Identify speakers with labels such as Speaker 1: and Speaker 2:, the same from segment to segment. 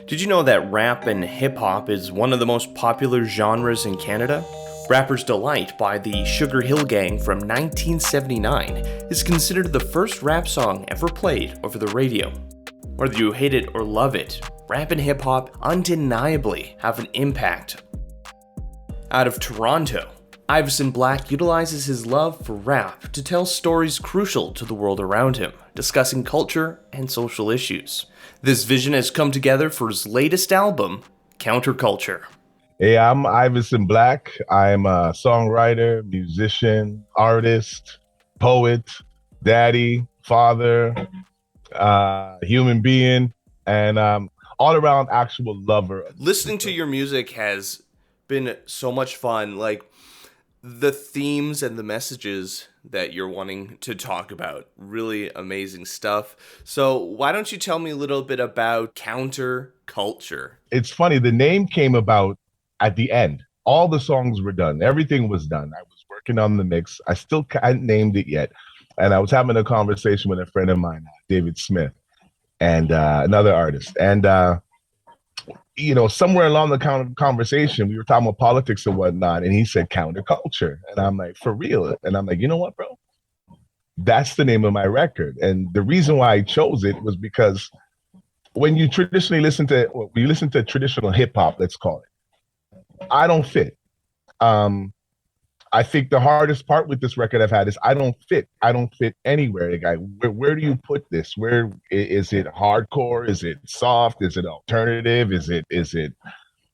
Speaker 1: Did you know that rap and hip hop is one of the most popular genres in Canada? Rapper's Delight by the Sugar Hill Gang from 1979 is considered the first rap song ever played over the radio. Whether you hate it or love it, rap and hip hop undeniably have an impact. Out of Toronto, Ivason Black utilizes his love for rap to tell stories crucial to the world around him, discussing culture and social issues. This vision has come together for his latest album, Counterculture.
Speaker 2: Hey, I'm Ivason Black. I'm a songwriter, musician, artist, poet, daddy, father, human being, and all around actual lover.
Speaker 1: Listening to your music has been so much fun. Like, the themes and the messages that you're wanting to talk about, really amazing stuff. So why don't you tell me a little bit about Counterculture?
Speaker 2: It's funny, the name came about at the end. All the songs were done. Everything was done. I was working on the mix. I still hadn't named it yet. And I was having a conversation with a friend of mine, David Smith, and another artist. And somewhere along the conversation, we were talking about politics and whatnot, and he said counterculture. And I'm like, for real? And I'm like, you know what, bro? That's the name of my record. And the reason why I chose it was because when you traditionally listen to traditional hip hop, let's call it, I don't fit. I think the hardest part with this record I've had is I don't fit. I don't fit anywhere. Like, where do you put this? Where is it? Hardcore? Is it soft? Is it alternative? Is it?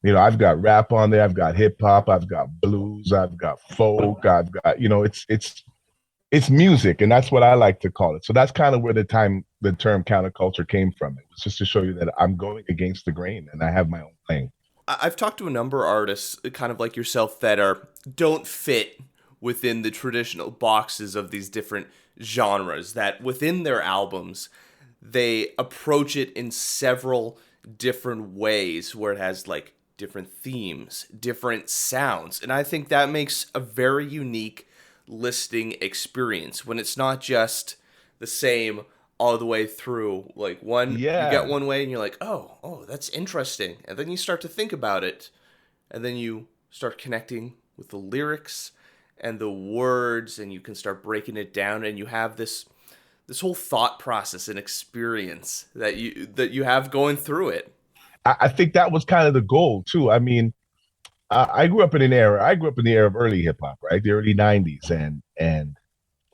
Speaker 2: I've got rap on there. I've got hip hop. I've got blues. I've got folk. I've got it's music, and that's what I like to call it. So that's kind of where the term counterculture came from. It was just to show you that I'm going against the grain, and I have my own thing.
Speaker 1: I've talked to a number of artists, kind of like yourself, that don't fit within the traditional boxes of these different genres, that within their albums, they approach it in several different ways where it has like different themes, different sounds. And I think that makes a very unique listening experience when it's not just the same all the way through. Like you get one way and you're like, oh, that's interesting. And then you start to think about it, and then you start connecting with the lyrics and the words, and you can start breaking it down, and you have this whole thought process and experience that you have going through it.
Speaker 2: I think that was kind of the goal too. I mean, I grew up in the era of early hip hop, right? The early 90s. And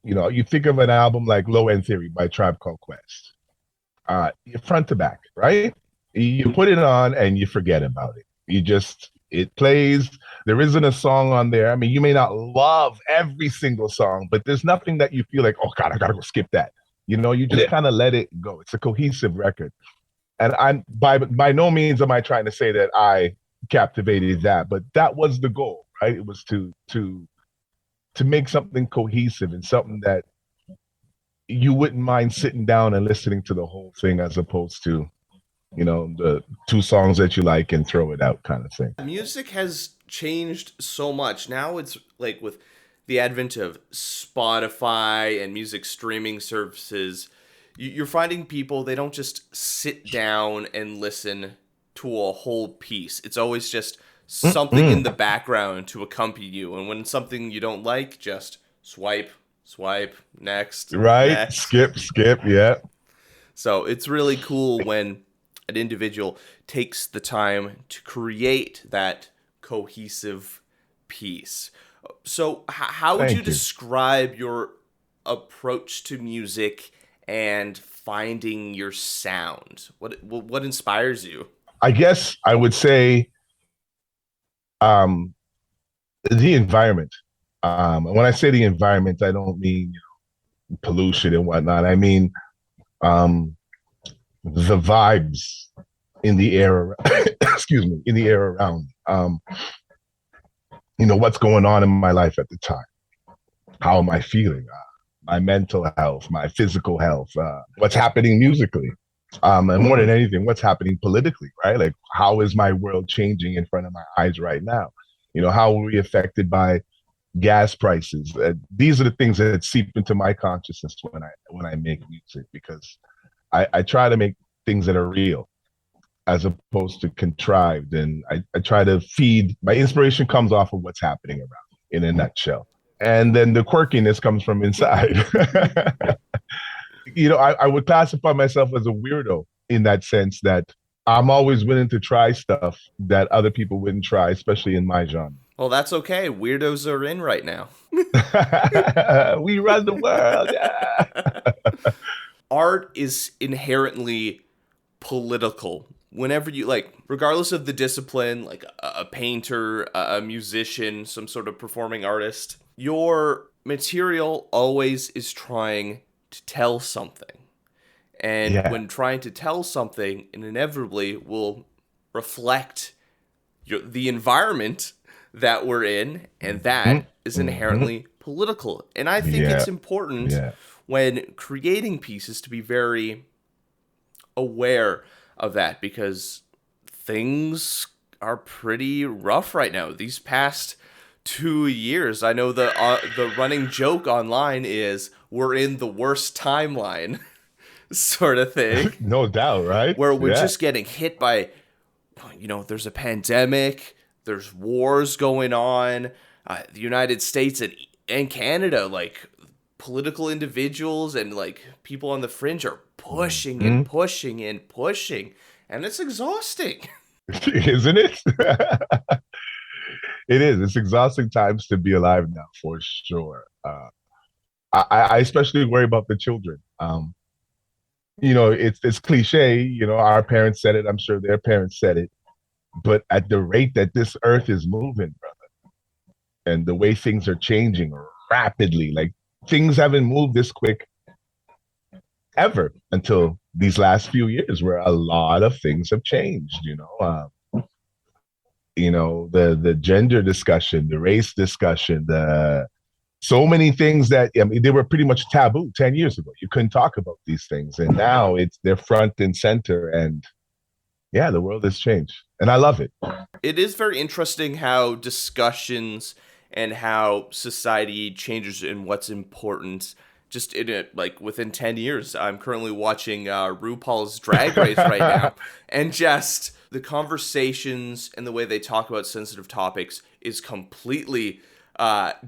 Speaker 2: you think of an album like Low End Theory by Tribe Called Quest, front to back, right? You put it on and you forget about it. It plays. There isn't a song on there. I mean, you may not love every single song, but there's nothing that you feel like, oh God, I gotta go skip that. You just kind of let it go. It's a cohesive record. And I'm by no means am I trying to say that I captivated that, but that was the goal, right? It was to make something cohesive and something that you wouldn't mind sitting down and listening to the whole thing, as opposed to, the two songs that you like and throw it out kind of thing.
Speaker 1: Music has changed so much. Now it's like with the advent of Spotify and music streaming services, you're finding people, they don't just sit down and listen to a whole piece. It's always just something in the background to accompany you. And when something you don't like, just swipe, next.
Speaker 2: Right.
Speaker 1: Next.
Speaker 2: Skip. Yeah.
Speaker 1: So it's really cool when an individual takes the time to create that cohesive piece. So how would you describe your approach to music and finding your sound? What inspires you?
Speaker 2: I guess I would say the environment. And when I say the environment, I don't mean pollution and whatnot. I mean the vibes in the air. Excuse me, in the air around. What's going on in my life at the time. How am I feeling? My mental health, my physical health. What's happening musically. And more than anything, what's happening politically, right? Like, how is my world changing in front of my eyes right now? How are we affected by gas prices? These are the things that seep into my consciousness when I make music, because I try to make things that are real. as opposed to contrived. And I try to feed my inspiration comes off of what's happening around me in a nutshell. And then the quirkiness comes from inside. I would classify myself as a weirdo in that sense that I'm always willing to try stuff that other people wouldn't try, especially in my genre.
Speaker 1: Well, that's okay. Weirdos are in right now.
Speaker 2: We run the world. Yeah.
Speaker 1: Art is inherently political. Whenever you like, regardless of the discipline, like a painter, a musician, some sort of performing artist, your material always is trying to tell something. And
Speaker 2: Yeah.
Speaker 1: when trying to tell something, it inevitably will reflect the environment that we're in, and that is inherently political. And I think
Speaker 2: Yeah.
Speaker 1: it's important
Speaker 2: Yeah.
Speaker 1: when creating pieces to be very aware of that, because things are pretty rough right now. These past 2 years, I know the running joke online is we're in the worst timeline, sort of thing,
Speaker 2: No doubt, right?
Speaker 1: where we're
Speaker 2: Yeah.
Speaker 1: just getting hit by, there's a pandemic, there's wars going on, the United States and Canada, like political individuals and like people on the fringe are pushing and pushing and pushing, and it's exhausting.
Speaker 2: Isn't it? It is. It's exhausting times to be alive now, for sure. I especially worry about the children. It's cliche. Our parents said it. I'm sure their parents said it. But at the rate that this earth is moving, brother, and the way things are changing rapidly, like things haven't moved this quick ever until these last few years, where a lot of things have changed. The gender discussion, the race discussion, the so many things that they were pretty much taboo 10 years ago. You couldn't talk about these things, and now they're front and center. And yeah, the world has changed, and I love it.
Speaker 1: It is very interesting how discussions and how society changes and what's important just in it, like within 10 years. I'm currently watching RuPaul's Drag Race right now, and just the conversations and the way they talk about sensitive topics is completely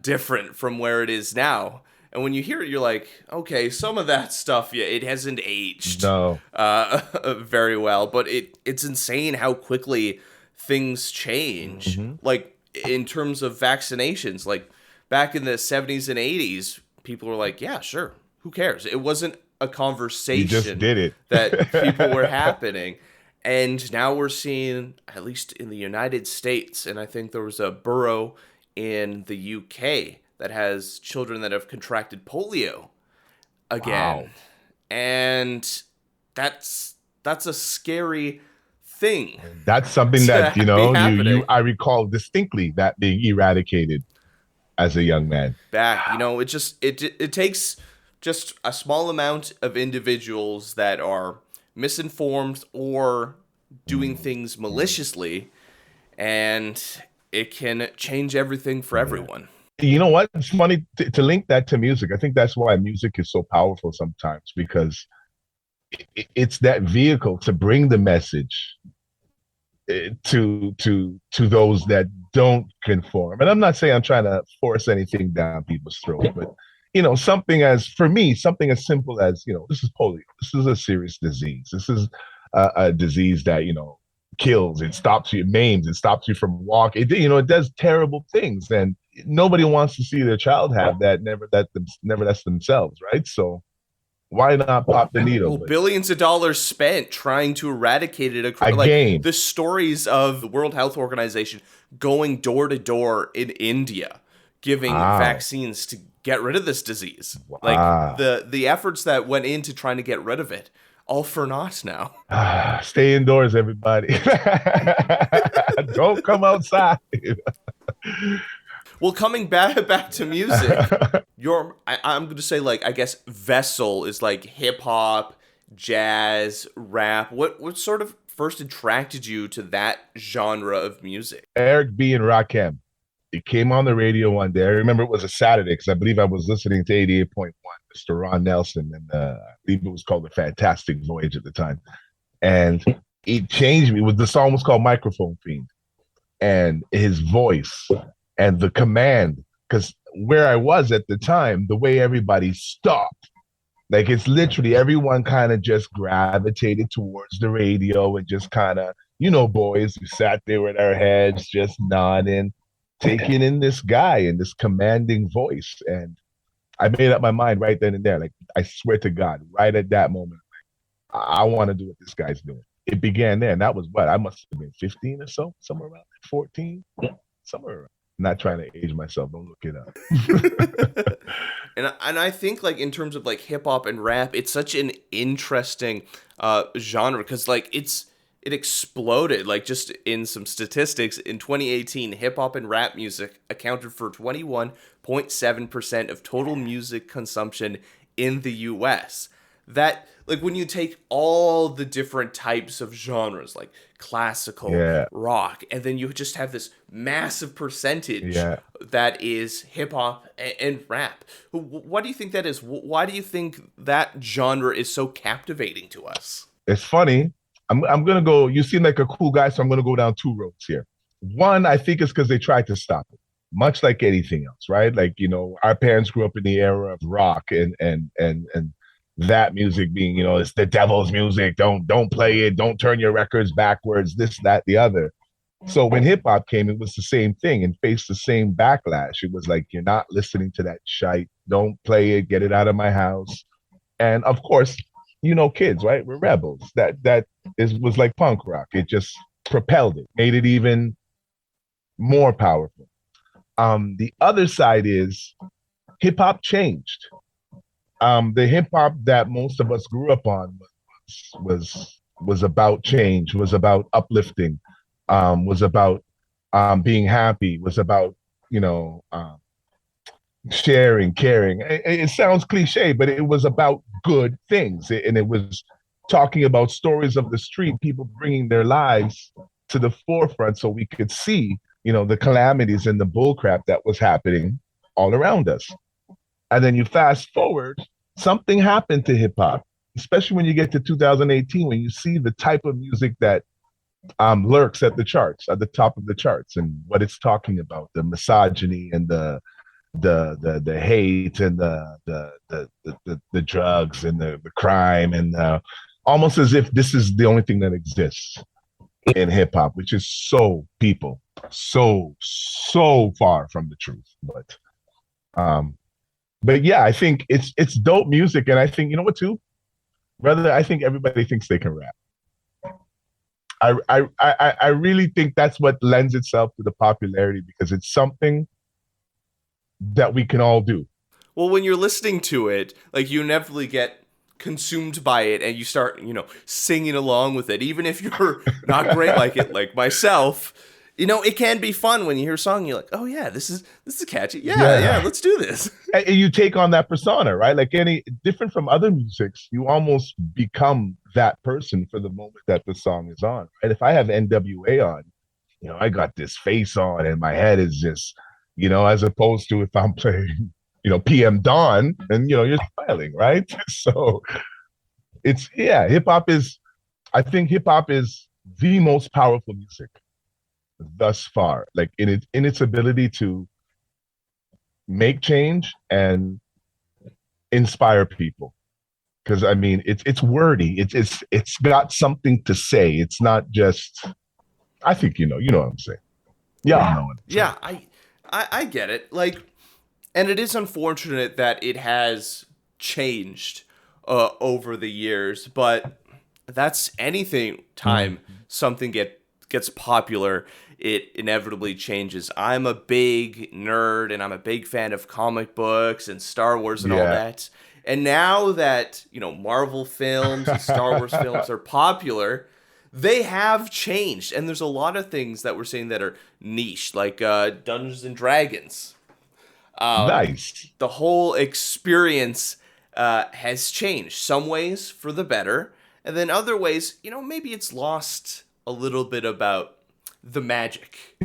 Speaker 1: different from where it is now. And when you hear it, you're like, okay, some of that stuff, yeah, it hasn't aged very well, but it's insane how quickly things change. Like in terms of vaccinations, like back in the 70s and 80s, people were like, yeah, sure, who cares? It wasn't a conversation.
Speaker 2: You just did it.
Speaker 1: That people were happening. And now we're seeing, at least in the United States, and I think there was a borough in the UK that has children that have contracted polio again.
Speaker 2: Wow.
Speaker 1: And that's a scary thing.
Speaker 2: That's something that,
Speaker 1: happening.
Speaker 2: I recall distinctly that being eradicated as a young man.
Speaker 1: Back, it takes just a small amount of individuals that are misinformed or doing things maliciously, and it can change everything for everyone.
Speaker 2: You know what? It's funny to link that to music. I think that's why music is so powerful sometimes, because it's that vehicle to bring the message to those that don't conform. And I'm not saying I'm trying to force anything down people's throat, but something as simple as, this is polio. This is a serious disease. This is a disease that, kills, it stops you, it maims, it stops you from walking. It does terrible things, and nobody wants to see their child have that. Never that's themselves, right? So why not pop the needle?
Speaker 1: Well, billions of dollars spent trying to eradicate it across.
Speaker 2: Again.
Speaker 1: The stories of the World Health Organization going door to door in India, giving vaccines to get rid of this disease.
Speaker 2: Wow.
Speaker 1: Like the efforts that went into trying to get rid of it, all for naught now.
Speaker 2: Stay indoors, everybody. Don't come outside.
Speaker 1: Well, coming back to music, I'm going to say, like, I guess vessel is like hip hop, jazz, rap. What sort of first attracted you to that genre of music?
Speaker 2: Eric B. and Rakim. It came on the radio one day. I remember it was a Saturday because I believe I was listening to 88.1, Mr. Ron Nelson, and I believe it was called The Fantastic Voyage at the time. And it changed me. The song was called Microphone Fiend, and his voice and the command, because where I was at the time, the way everybody stopped, like it's literally everyone kind of just gravitated towards the radio and just kind of, boys who sat there with our heads just nodding, taking in this guy and this commanding voice. And I made up my mind right then and there. Like, I swear to God, right at that moment, I want to do what this guy's doing. It began there. And that was what? I must have been 15 or so, somewhere around 14, somewhere around. I'm not trying to age myself. Don't look it up.
Speaker 1: And I think like in terms of like hip hop and rap, it's such an interesting genre because like it exploded. Like just in some statistics, in 2018, hip hop and rap music accounted for 21.7% of total music consumption in the U.S. That like when you take all the different types of genres like classical,
Speaker 2: Yeah.
Speaker 1: rock, and then you just have this massive percentage
Speaker 2: Yeah.
Speaker 1: that is hip hop and rap. What do you think that is? Why do you think that genre is so captivating to us?
Speaker 2: It's funny. I'm gonna go. You seem like a cool guy, so I'm gonna go down two roads here. One, I think it's because they tried to stop it, much like anything else, right? Like, our parents grew up in the era of rock and that music being, it's the devil's music. Don't play it. Don't turn your records backwards. This, that, the other. So when hip hop came, it was the same thing and faced the same backlash. It was like, you're not listening to that shite. Don't play it. Get it out of my house. And of course, kids, right? We're rebels. That was like punk rock. It just propelled it, made it even more powerful. The other side is hip hop changed. The hip hop that most of us grew up on was about change, was about uplifting, was about being happy, was about you know sharing, caring. It sounds cliche, but it was about good things, and it was talking about stories of the street, people bringing their lives to the forefront so we could see, the calamities and the bullcrap that was happening all around us. And then you fast forward, something happened to hip hop, especially when you get to 2018, when you see the type of music that lurks at the charts, at the top of the charts, and what it's talking about, the misogyny and the hate and the drugs and the crime and almost as if this is the only thing that exists in hip hop, which is so far from the truth. Um, but yeah, I think it's dope music, and I think you know what too, brother. I think everybody thinks they can rap. I really think that's what lends itself to the popularity because it's something that we can all do.
Speaker 1: Well, when you're listening to it, like you inevitably get consumed by it and you start, singing along with it. Even if you're not great like it, like myself, it can be fun when you hear a song and you're like, oh yeah, this is catchy. Yeah, let's do this.
Speaker 2: And you take on that persona, right? Like any different from other musics, you almost become that person for the moment that the song is on. And if I have NWA on, I got this face on and my head is just, as opposed to if I'm playing, PM Dawn and, you're smiling, right? So I think hip hop is the most powerful music thus far, like in its ability to make change and inspire people. Because I mean, it's wordy. It's got something to say. It's not just. I think you know what I'm saying. Yeah, I know what I'm saying.
Speaker 1: Yeah, I get it. Like, and it is unfortunate that it has changed over the years, but that's anything. Time something gets popular, it inevitably changes. I'm a big nerd and I'm a big fan of comic books and Star Wars and all that. And now that, Marvel films and Star Wars films are popular, they have changed. And there's a lot of things that we're seeing that are niche, like Dungeons and Dragons.
Speaker 2: Nice.
Speaker 1: The whole experience has changed. Some ways for the better, and then other ways, maybe it's lost a little bit about the magic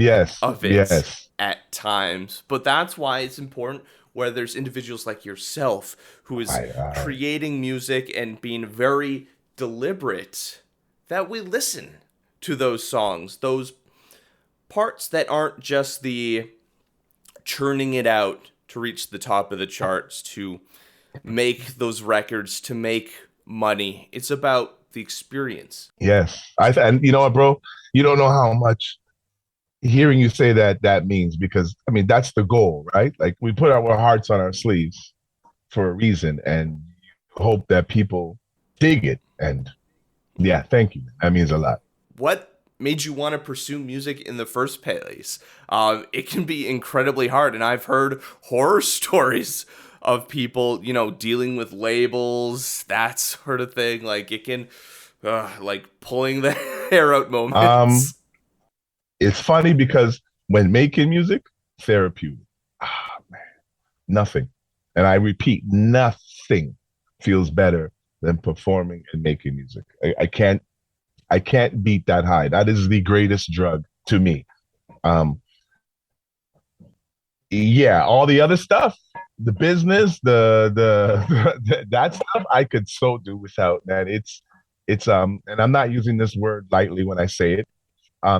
Speaker 1: of it at times. But that's why it's important where there's individuals like yourself who is creating music and being very deliberate that we listen to those songs, those parts that aren't just the churning it out to reach the top of the charts, to make those records, to make money. It's about the experience.
Speaker 2: Yes. And you know what, bro? You don't know how much hearing you say that means, because I mean that's the goal, right? Like we put our hearts on our sleeves for a reason, and hope that people dig it. And yeah, thank you. That means a lot.
Speaker 1: What made you want to pursue music in the first place? It can be incredibly hard, and I've heard horror stories of people, dealing with labels, that sort of thing. Like it can, like pulling the hair out
Speaker 2: Um,
Speaker 1: moments.
Speaker 2: it's funny because when making music, therapeutic. Ah, man, nothing. And I repeat, nothing feels better than performing and making music. I can't beat that high. That is the greatest drug to me. Um, yeah, all the other stuff, the business, that stuff, I could so do without, man. It's and I'm not using this word lightly when I say it.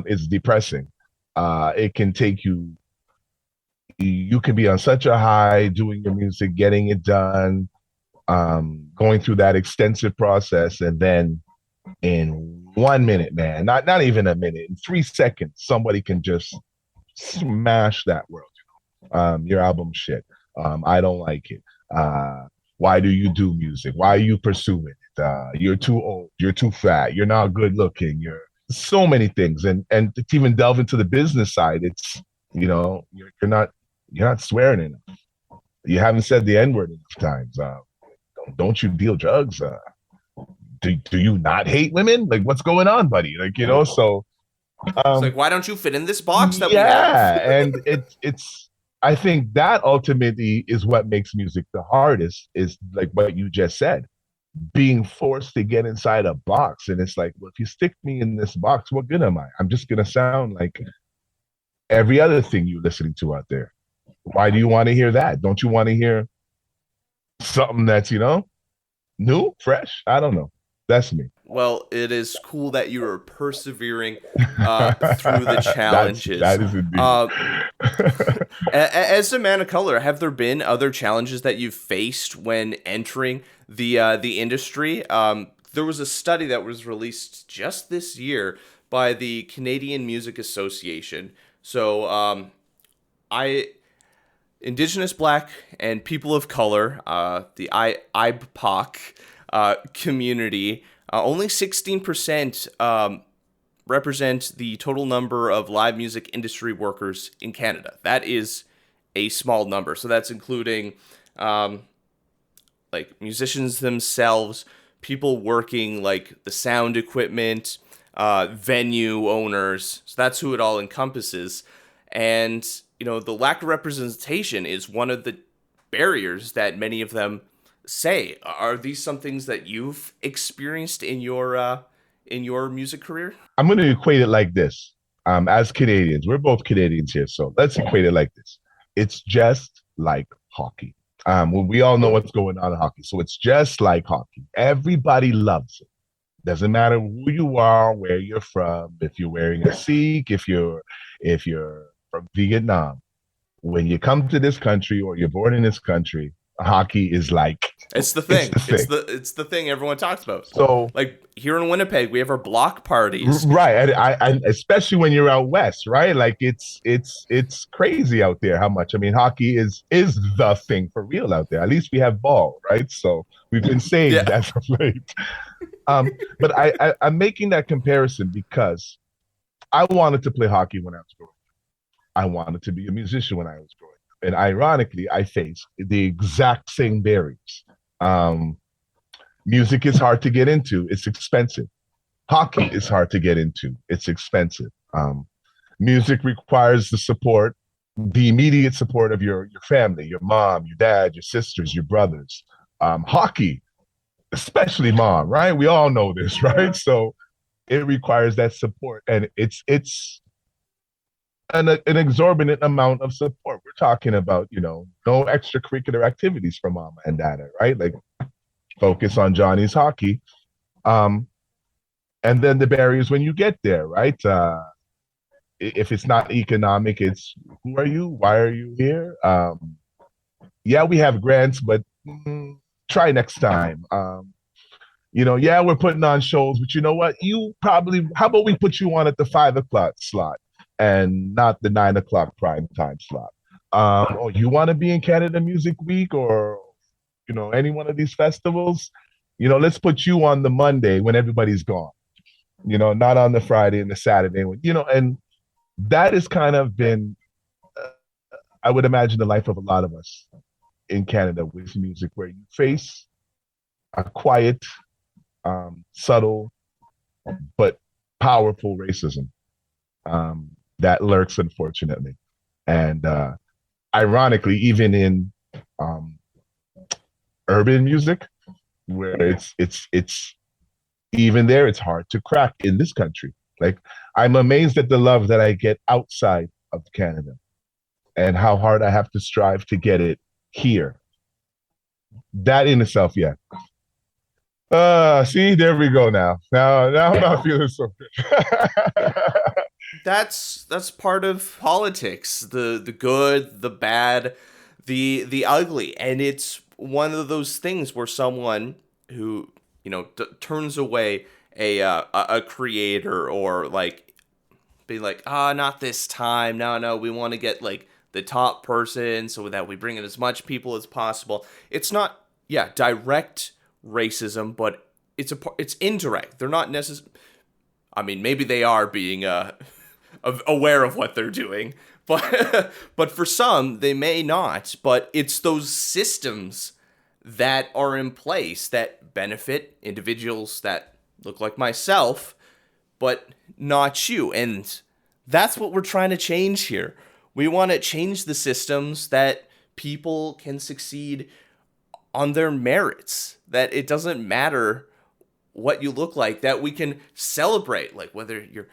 Speaker 2: It's depressing. It can take you can be on such a high doing your music, getting it done, going through that extensive process, and then in 1 minute, man, not even a minute, in 3 seconds, somebody can just smash that world. Your album shit. I don't like it. Why do you do music? Why are you pursuing it? You're too old. You're too fat. You're not good looking. You're so many things. And to even delve into the business side, it's you're not swearing enough. You haven't said the N word enough times. Don't you deal drugs? Do you not hate women? Like what's going on, buddy? Like so.
Speaker 1: It's like,
Speaker 2: Um,
Speaker 1: why don't you fit in this box that we have?
Speaker 2: yeah, and it's I think that ultimately is what makes music the hardest, is like what you just said, being forced to get inside a box. And it's like, well, if you stick me in this box, what good am I? I'm just gonna sound like every other thing you're listening to out there. Why do you want to hear that? Don't you want to hear something that's new, fresh? I don't know. That's me.
Speaker 1: Well, it is cool that you are persevering through the
Speaker 2: That
Speaker 1: challenges.
Speaker 2: is indeed.
Speaker 1: Uh, as a man of color, have there been other challenges that you've faced when entering the industry? There was a study that was released just this year by the Canadian Music Association. So, I Indigenous Black and people of color, the IBPOC community, only 16% represent the total number of live music industry workers in Canada. That is a small number. So that's including like musicians themselves, people working like the sound equipment, venue owners. So that's who it all encompasses. And, the lack of representation is one of the barriers that many of them say. Are these some things that you've experienced in your music career?
Speaker 2: I'm going to equate it like this. As Canadians, we're both Canadians here, so let's equate it like this. It's just like hockey. We all know what's going on in hockey, so it's just like hockey. Everybody loves it. Doesn't matter who you are, where you're from, if you're wearing a Sikh, if you're from Vietnam. When you come to this country or you're born in this country, hockey is like
Speaker 1: It's the
Speaker 2: it's
Speaker 1: thing.
Speaker 2: the
Speaker 1: It's
Speaker 2: thing.
Speaker 1: the thing everyone talks about.
Speaker 2: So
Speaker 1: Like here in Winnipeg, we have our block parties.
Speaker 2: right, and especially when you're out west, right? Like it's crazy out there how much. I mean, hockey is the thing for real out there. At least we have ball, right? So we've been saved
Speaker 1: Yeah.
Speaker 2: as of late. But I'm making that comparison because I wanted to play hockey when I was growing up. I wanted to be a musician when I was growing up, and ironically, I faced the exact same barriers. Um, Music is hard to get into; it's expensive. Hockey is hard to get into; it's expensive. Music requires the immediate support of your family, your mom, your dad, your sisters, your brothers. Hockey, especially mom, right? We all know this, right? So it requires that support, and it's an exorbitant amount of support. We're talking about, no extracurricular activities for mama and dada, right? Like focus on Johnny's hockey. Um, And then the barriers when you get there, right? If it's not economic, it's who are you? Why are you here? Yeah, we have grants, but try next time. Yeah, we're putting on shows, but you know what? How about we put you on at the 5 o'clock slot and not the 9 o'clock prime time slot? Or you want to be in Canada Music Week or, any one of these festivals? Let's put you on the Monday when everybody's gone, not on the Friday and the Saturday, and that has kind of been, I would imagine, the life of a lot of us in Canada with music, where you face a quiet, subtle, but powerful racism that lurks, unfortunately. And ironically, even in um, urban music, where it's even there, it's hard to crack in this country. Like, I'm amazed at the love that I get outside of Canada and how hard I have to strive to get it here. That in itself, yeah. See, there we go now. Now I'm not feeling so good.
Speaker 1: That's part of politics. The good, the bad, the ugly, and it's one of those things where someone who turns away a creator, or like be like, not this time. No, we want to get like the top person so that we bring in as much people as possible. It's not, yeah, direct racism, but it's indirect. They're not necessarily. I mean, maybe they are being aware of what they're doing, but but for some they may not. But it's those systems that are in place that benefit individuals that look like myself, but not you. And that's what we're trying to change here. We want to change the systems that people can succeed on their merits, that it doesn't matter what you look like, that we can celebrate, like whether you're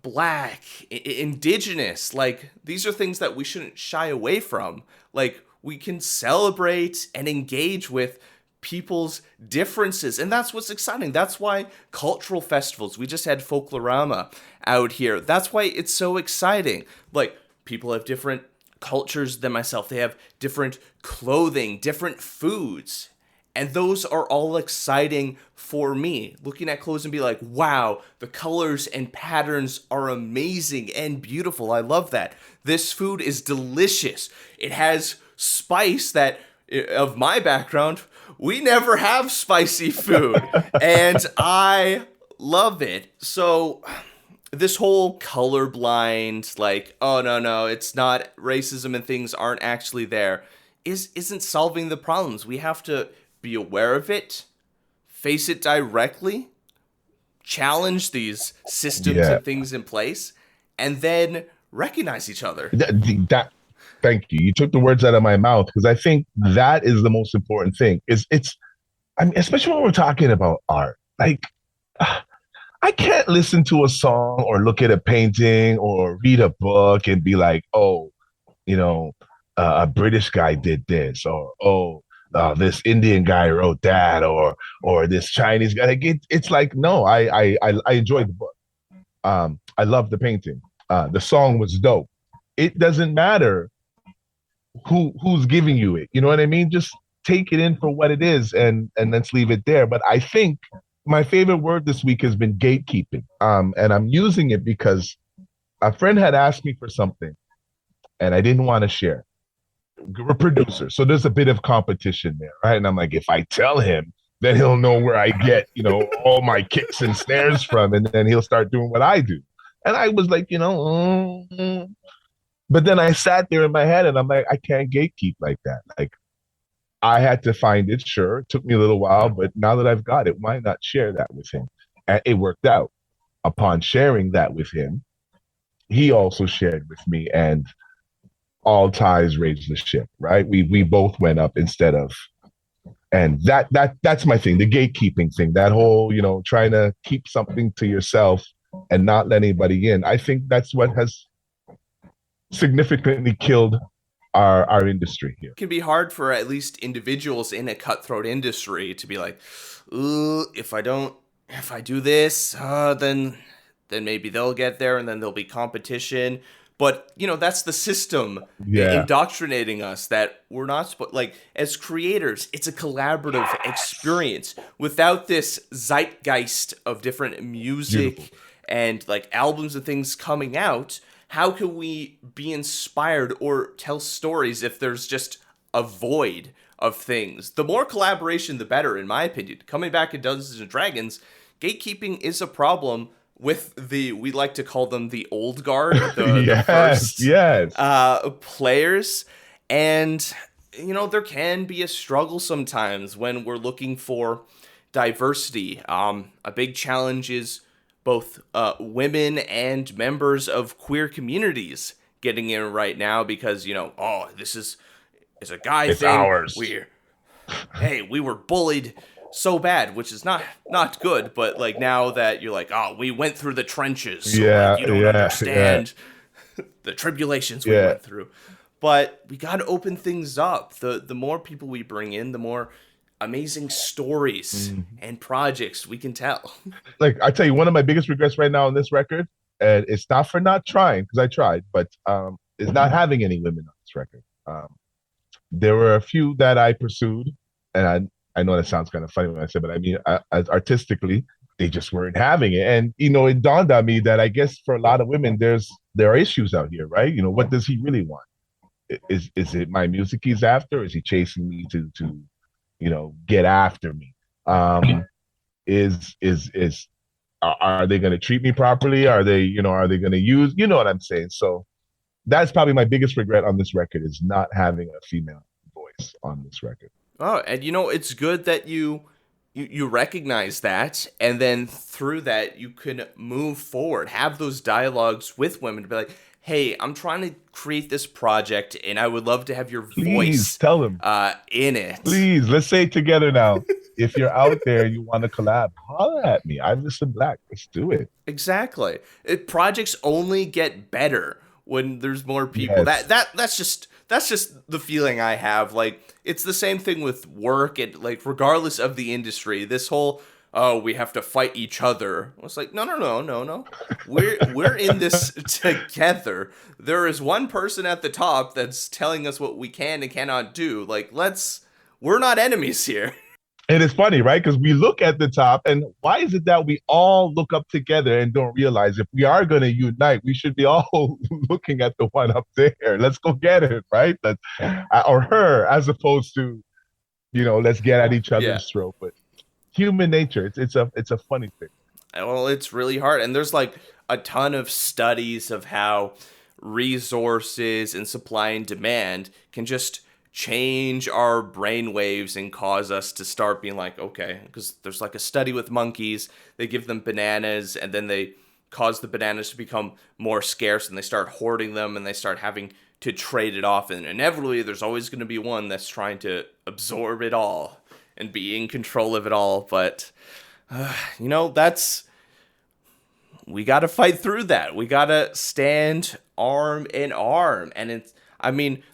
Speaker 1: black, indigenous, like these are things that we shouldn't shy away from. Like, we can celebrate and engage with people's differences, and that's what's exciting. That's why cultural festivals, we just had Folklorama out here, that's why it's so exciting. Like, people have different cultures than myself, they have different clothing, different foods, and those are all exciting for me. Looking at clothes and be like, wow, the colors and patterns are amazing and beautiful. I love that. This food is delicious. It has spice that, of my background, we never have spicy food. And I love it. So this whole colorblind, like, oh no, it's not racism and things aren't actually there, isn't solving the problems. We have to be aware of it, face it directly, challenge these systems
Speaker 2: Yeah.
Speaker 1: and things in place, and then recognize each other.
Speaker 2: Thank you. You took the words out of my mouth, because I think that is the most important thing. I mean, especially when we're talking about art. Like, I can't listen to a song or look at a painting or read a book and be like, oh, you know, a British guy did this, or this Indian guy wrote that, or this Chinese guy. Like, it's like, no, I enjoyed the book. I love the painting. The song was dope. It doesn't matter who's giving you it. You know what I mean? Just take it in for what it is, and let's leave it there. But I think my favorite word this week has been gatekeeping. And I'm using it because a friend had asked me for something and I didn't want to share. We're a producer, so there's a bit of competition there, right? And I'm like, if I tell him, then he'll know where I get, all my kicks and snares from, and then he'll start doing what I do. And I was like, but then I sat there in my head and I'm like, I can't gatekeep like that. Like, I had to find it. Sure, it took me a little while, but now that I've got it, why not share that with him? And it worked out. Upon sharing that with him, he also shared with me, and all ties raised the ship, right? We both went up instead of, and that's my thing, the gatekeeping thing, that whole, trying to keep something to yourself and not let anybody in. I think that's what has significantly killed our industry here.
Speaker 1: It can be hard for at least individuals in a cutthroat industry to be like, ooh, if I don't if I do this, then maybe they'll get there, and then there'll be competition. But that's the system
Speaker 2: Yeah.
Speaker 1: indoctrinating us that we're not like, as creators. It's a collaborative
Speaker 2: Yes.
Speaker 1: experience. Without this zeitgeist of different
Speaker 2: Beautiful.
Speaker 1: music and like albums and things coming out, how can we be inspired or tell stories if there's just a void of things? The more collaboration, the better, in my opinion. Coming back in Dungeons and Dragons, gatekeeping is a problem with we like to call them the old guard, the
Speaker 2: Yes.
Speaker 1: first
Speaker 2: Yes.
Speaker 1: players. And there can be a struggle sometimes when we're looking for diversity. A big challenge is both women and members of queer communities getting in right now, because oh, this is a guy
Speaker 2: It's
Speaker 1: thing.
Speaker 2: ours.
Speaker 1: We were bullied so bad, which is not good. But like, now that you're like, oh, we went through the trenches, so like
Speaker 2: Yeah.
Speaker 1: you don't
Speaker 2: Yeah. Yeah.
Speaker 1: understand the tribulations we
Speaker 2: Yeah.
Speaker 1: went through. But we got to open things up. The more people we bring in, the more amazing stories and projects we can tell.
Speaker 2: Like I tell you, one of my biggest regrets right now on this record, and it's not for not trying because I tried, but is not having any women on this record. There were a few that I pursued, and I know that sounds kind of funny when I say, but I mean, as artistically, they just weren't having it. And it dawned on me that I guess for a lot of women, there are issues out here, right? What does he really want? Is it my music he's after? Is he chasing me to get after me? Is are they going to treat me properly? Are they going to use? You know what I'm saying? So that's probably my biggest regret on this record, is not having a female voice on this record.
Speaker 1: Oh, and it's good that you recognize that, and then through that you can move forward, have those dialogues with women to be like, hey, I'm trying to create this project, and I would love to have your
Speaker 2: Please
Speaker 1: voice
Speaker 2: tell them.
Speaker 1: in it.
Speaker 2: Please, let's say it together now. If you're out there and you want to collab, holler at me. Ivason Black. Let's do it.
Speaker 1: Exactly. Projects only get better when there's more people.
Speaker 2: Yes.
Speaker 1: That's just the feeling I have. Like, it's the same thing with work, and like, regardless of the industry, this whole, oh, we have to fight each other. It's like, no. We're in this together. There is one person at the top that's telling us what we can and cannot do. Like, we're not enemies here.
Speaker 2: And it's funny, right? Because we look at the top, and why is it that we all look up together and don't realize if we are going to unite, we should be all looking at the one up there. Let's go get it, right? Or her, as opposed to, let's get at each other's throat. But human nature, it's a funny thing.
Speaker 1: Well, it's really hard. And there's like a ton of studies of how resources and supply and demand can just change our brain waves and cause us to start being like, okay, because there's like a study with monkeys. They give them bananas, and then they cause the bananas to become more scarce, and they start hoarding them, and they start having to trade it off. And inevitably, there's always going to be one that's trying to absorb it all and be in control of it all. But we got to fight through that. We got to stand arm in arm. And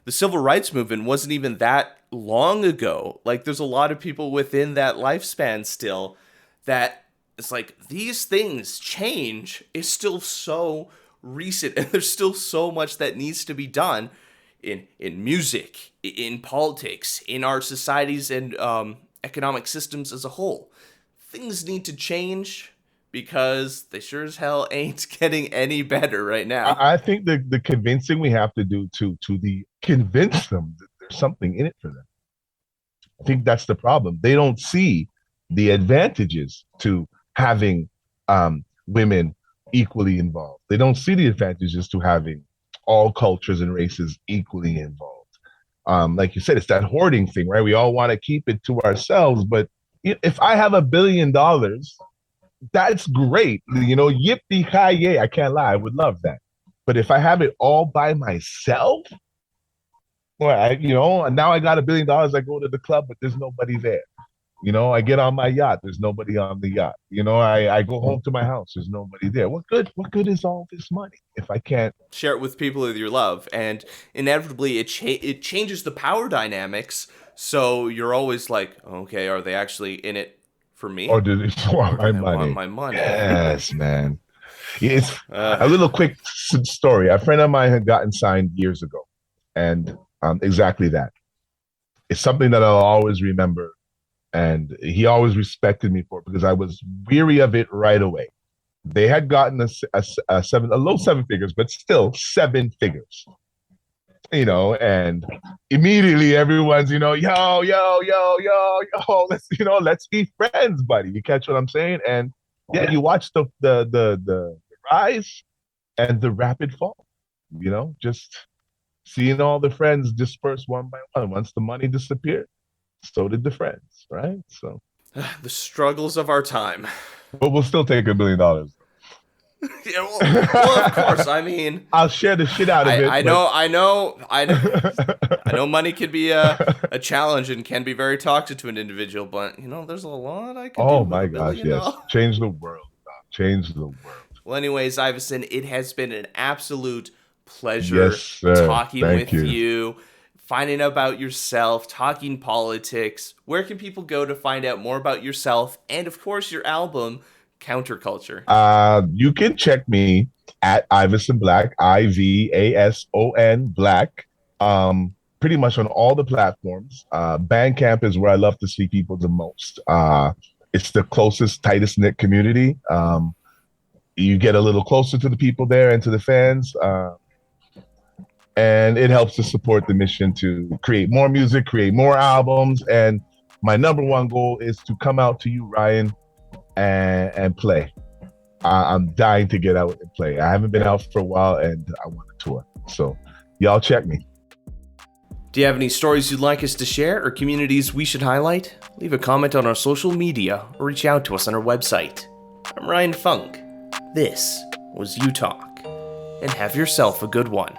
Speaker 1: the civil rights movement wasn't even that long ago. Like, there's a lot of people within that lifespan still that it's like, these things change is still so recent, and there's still so much that needs to be done in music, in politics, in our societies, and economic systems as a whole. Things need to change, because they sure as hell ain't getting any better right now.
Speaker 2: I think the convincing we have to do convince them that there's something in it for them. I think that's the problem. They don't see the advantages to having women equally involved. They don't see the advantages to having all cultures and races equally involved. Like you said, it's that hoarding thing, right? We all want to keep it to ourselves, but if I have $1 billion, that's great. Yippee-ki-yay. I can't lie. I would love that. But if I have it all by myself, well, now I got $1 billion. I go to the club, but there's nobody there. I get on my yacht. There's nobody on the yacht. I go home to my house. There's nobody there. What good is all this money if I can't
Speaker 1: share it with people that you love? And inevitably, it changes the power dynamics. So you're always like, okay, are they actually in it for me.
Speaker 2: Or do they want
Speaker 1: Or
Speaker 2: my
Speaker 1: do they want
Speaker 2: money?
Speaker 1: my money?
Speaker 2: Yes, man. It's a little quick story. A friend of mine had gotten signed years ago, and exactly that. It's something that I'll always remember, and he always respected me for it because I was weary of it right away. They had gotten a low seven figures, but still 7 figures. And immediately everyone's, yo, let's be friends, buddy. You catch what I'm saying? And yeah, you watch the rise and the rapid fall, just seeing all the friends disperse one by one. Once the money disappeared, so did the friends, right? So
Speaker 1: The struggles of our time.
Speaker 2: but we'll still take $1 million.
Speaker 1: Yeah, well, of course. I mean,
Speaker 2: I'll share the shit out of it.
Speaker 1: I know money can be a challenge and can be very toxic to an individual, but there's a lot I can do.
Speaker 2: Oh
Speaker 1: with
Speaker 2: my
Speaker 1: $1
Speaker 2: gosh,
Speaker 1: billion.
Speaker 2: yes. Change the world. Change the world.
Speaker 1: Well, anyways, Ivason, it has been an absolute pleasure talking with you, finding out about yourself, talking politics. Where can people go to find out more about yourself and, of course, your album, Counterculture?
Speaker 2: You can check me at Ivason Black, Ivason Black, pretty much on all the platforms. Bandcamp is where I love to see people the most. It's the closest, tightest knit community. You get a little closer to the people there and to the fans. And it helps to support the mission to create more music, create more albums. And my number one goal is to come out to you, Ryan, and play. I'm dying to get out and play. I haven't been out for a while and I want to tour. So y'all check me.
Speaker 1: Do you have any stories you'd like us to share or communities we should highlight? Leave a comment on our social media or reach out to us on our website. I'm Ryan Funk. This was You Talk, and have yourself a good one.